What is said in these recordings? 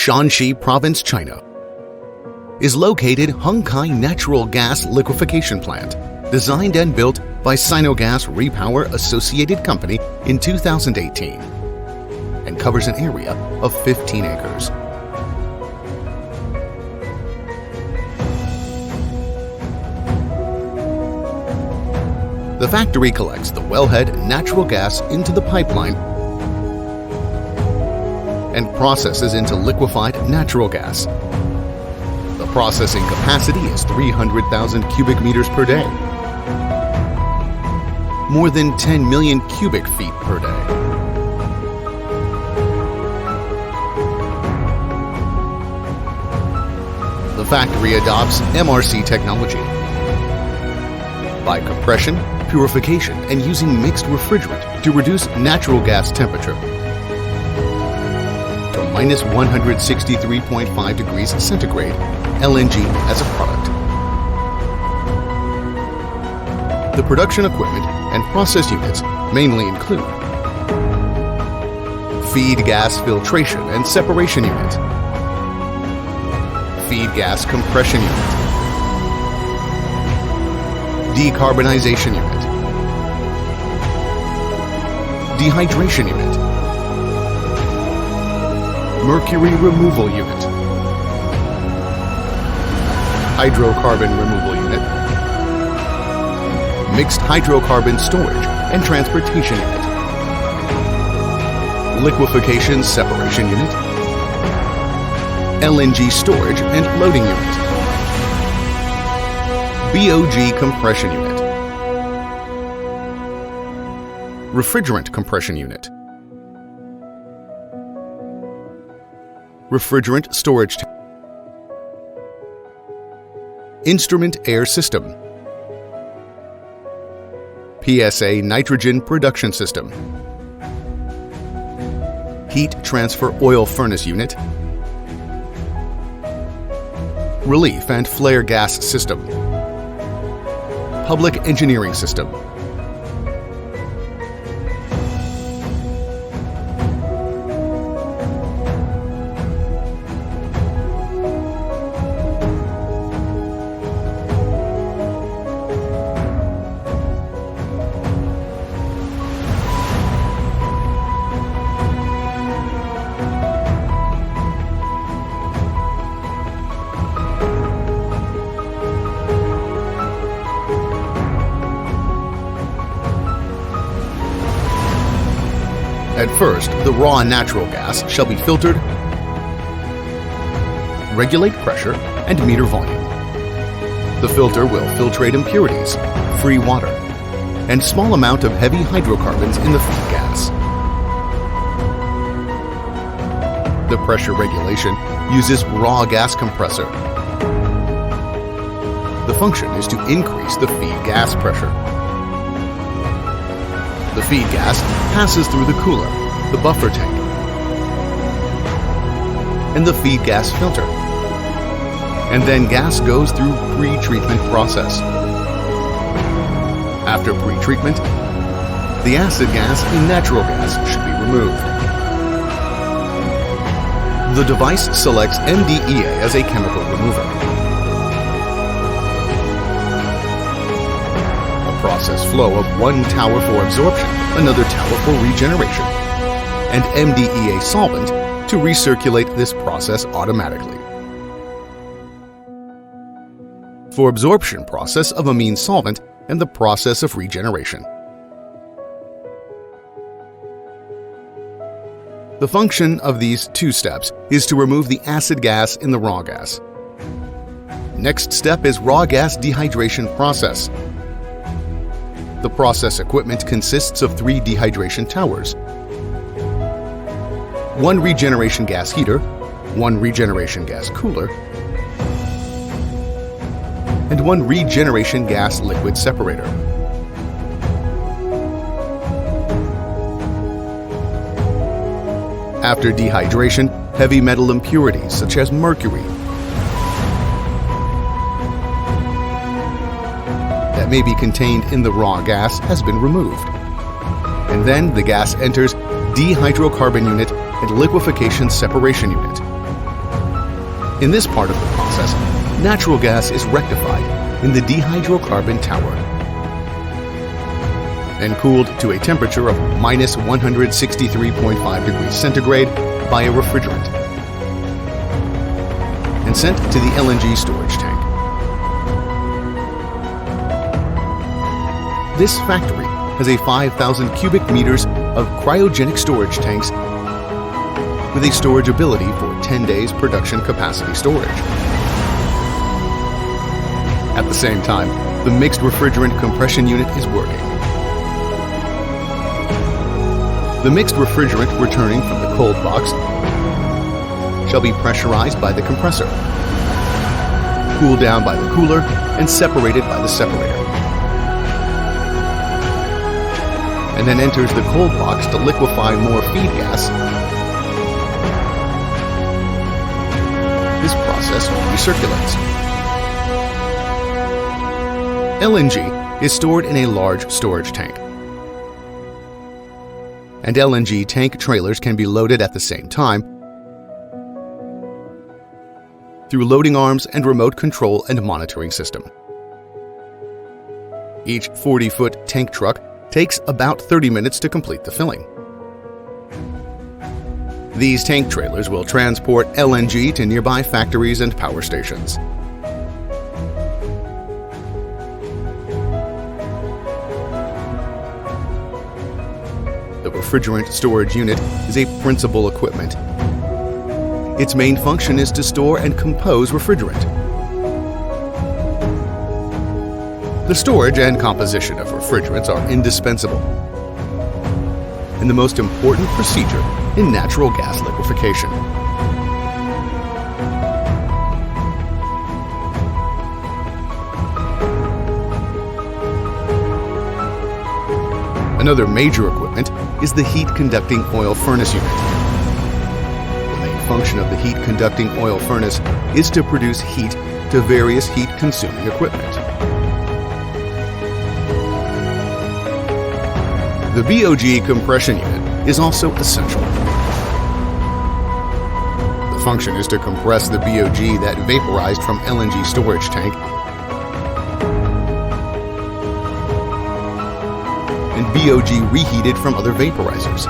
Shanxi Province, China, is located Hongkai Natural Gas Liquefaction Plant, designed and built by Sinogas Repower Associated Company in 2018, and covers an area of 15 acres. The factory collects the wellhead natural gas into the pipeline and processes into liquefied natural gas. The processing capacity is 300,000 cubic meters per day, more than 10 million cubic feet per day. The factory adopts MRC technology. By compression, purification, and using mixed refrigerant to reduce natural gas temperature to minus 163.5 degrees centigrade, LNG as a product. The production equipment and process units mainly include feed gas filtration and separation unit, feed gas compression unit, decarbonization unit, dehydration unit, mercury removal unit, hydrocarbon removal unit, mixed hydrocarbon storage and transportation unit, liquefaction separation unit, LNG storage and loading unit, BOG compression unit, refrigerant compression unit, refrigerant storage tank, instrument air system, PSA nitrogen production system, heat transfer oil furnace unit, relief and flare gas system, public engineering system, At first, the raw natural gas shall be filtered, regulate pressure, and meter volume. The filter will filtrate impurities, free water, and small amount of heavy hydrocarbons in the feed gas. The pressure regulation uses raw gas compressor. The function is to increase the feed gas pressure. The feed gas passes through the cooler, the buffer tank, and the feed gas filter, and then gas goes through pre-treatment process. After pre-treatment, the acid gas and natural gas should be removed. The device selects MDEA as a chemical remover. Process flow of one tower for absorption, another tower for regeneration, and MDEA solvent to recirculate this process automatically. For absorption process of amine solvent and the process of regeneration. The function of these two steps is to remove the acid gas in the raw gas. Next step is raw gas dehydration process. The process equipment consists of 3 dehydration towers, 1 regeneration gas heater, 1 regeneration gas cooler, and 1 regeneration gas liquid separator. After dehydration, heavy metal impurities such as mercury that may be contained in the raw gas has been removed. And then the gas enters dehydrocarbon unit and liquefaction separation unit, In this part of the process, natural gas is rectified in the dihydrocarbon tower and cooled to a temperature of minus 163.5 degrees centigrade by a refrigerant and sent to the LNG storage tank. This factory has a 5,000 cubic meters of cryogenic storage tanks with a storage ability for 10 days production capacity storage. At the same time, the mixed refrigerant compression unit is working. The mixed refrigerant returning from the cold box shall be pressurized by the compressor, cooled down by the cooler, and separated by the separator, and then enters the cold box to liquefy more feed gas. This process recirculates. LNG is stored in a large storage tank, and LNG tank trailers can be loaded at the same time through loading arms and remote control and monitoring system. Each 40-foot tank truck takes about 30 minutes to complete the filling. These tank trailers will transport LNG to nearby factories and power stations. The refrigerant storage unit is a principal equipment. Its main function is to store and compose refrigerant. The storage and composition of refrigerants are indispensable and the most important procedure in natural gas liquefaction. Another major equipment is the heat-conducting oil furnace unit. The main function of the heat-conducting oil furnace is to produce heat to various heat-consuming equipment. The BOG compression unit is also essential. The function is to compress the BOG that vaporized from LNG storage tank and BOG reheated from other vaporizers.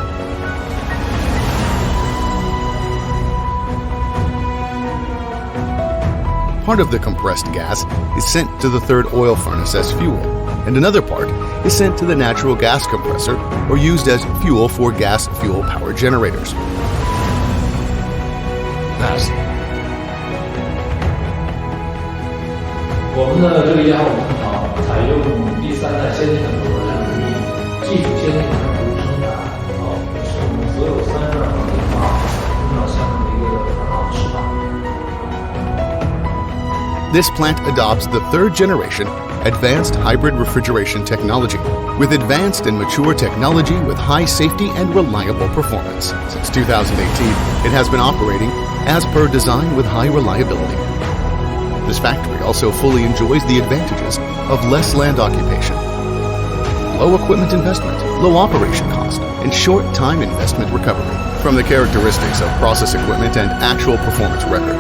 Part of the compressed gas is sent to the third oil furnace as fuel, and another part is sent to the natural gas compressor or used as fuel for gas fuel power generators. Thus, 我们的这个压火工厂采用第三代先进的合成能力，技术先进的投入生产，使我们所有32行业化工厂项目的一个很好的示范。 This plant adopts the third generation advanced hybrid refrigeration technology with advanced and mature technology with high safety and reliable performance. Since 2018, it has been operating as per design with high reliability. This factory also fully enjoys the advantages of less land occupation, low equipment investment, low operation cost, and short time investment recovery. From the characteristics of process equipment and actual performance record,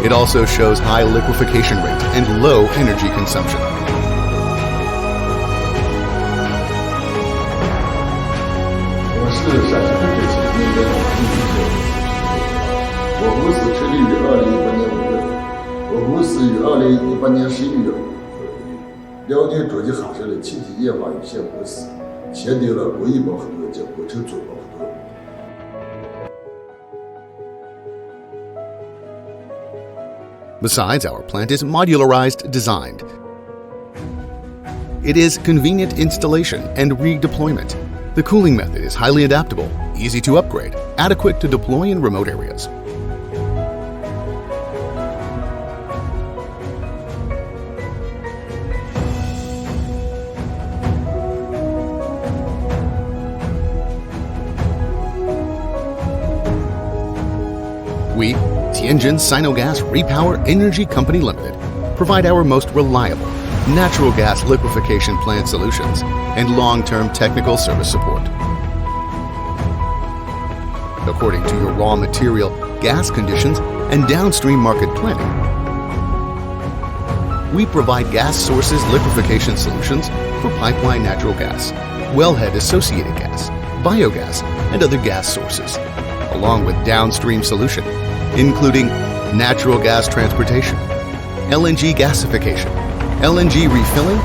it also shows high liquefaction rate and low energy consumption. Besides, our plant is modularized designed. It is convenient installation and redeployment. The cooling method is highly adaptable, easy to upgrade, adequate to deploy in remote areas. We, Tianjin Sinogas Repower Energy Company Limited, provide our most reliable natural gas liquefaction plant solutions and long-term technical service support. According to your raw material gas conditions and downstream market planning. We provide gas sources liquefaction solutions for pipeline natural gas, wellhead-associated gas, biogas, and other gas sources, along with downstream solution, including natural gas transportation, LNG gasification, LNG refilling,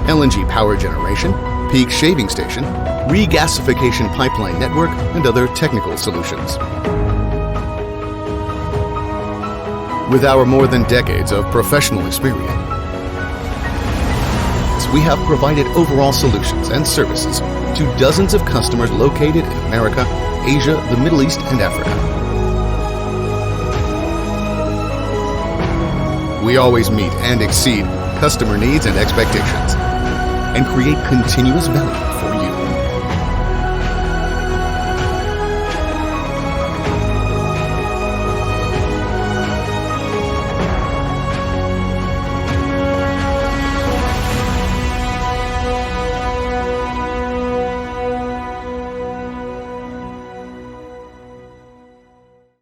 LNG power generation, peak shaving station, regasification pipeline network, and other technical solutions. With our more than decades of professional experience, we have provided overall solutions and services to dozens of customers located in America, Asia, the Middle East, and Africa. We always meet and exceed customer needs and expectations, and create continuous value for